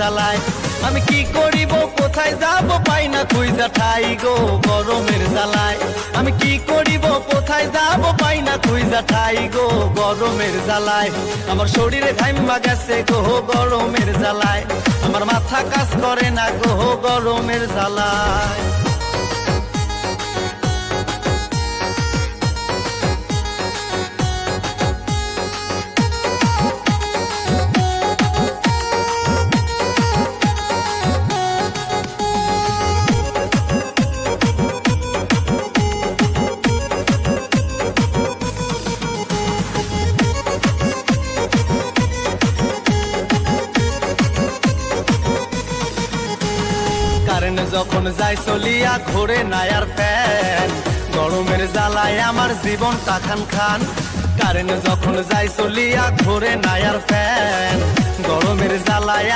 জ্বালায়। আমি কি করিব কোথায় যাব পাই না খুঁজা ঠাই গো গরমের জ্বালায়। আমি কি করিব কোথায় যাব পাই না খুঁজা ঠাই গো গরমের জ্বালায়। আমার শরীরে ঘাইমা গেছে গো গরমের জ্বালায়। আমার মাথা কাজ করে না গো গরমের জ্বালায়। কারেন্ট যখন যায় চলিয়া ঘোরে না আর ফ্যান, গরমের জ্বালায় আমার জীবনটা খান খান। কারেন্ট যখন যায় চলিয়া ঘোরে না আর ফ্যান, গরমের জ্বালায়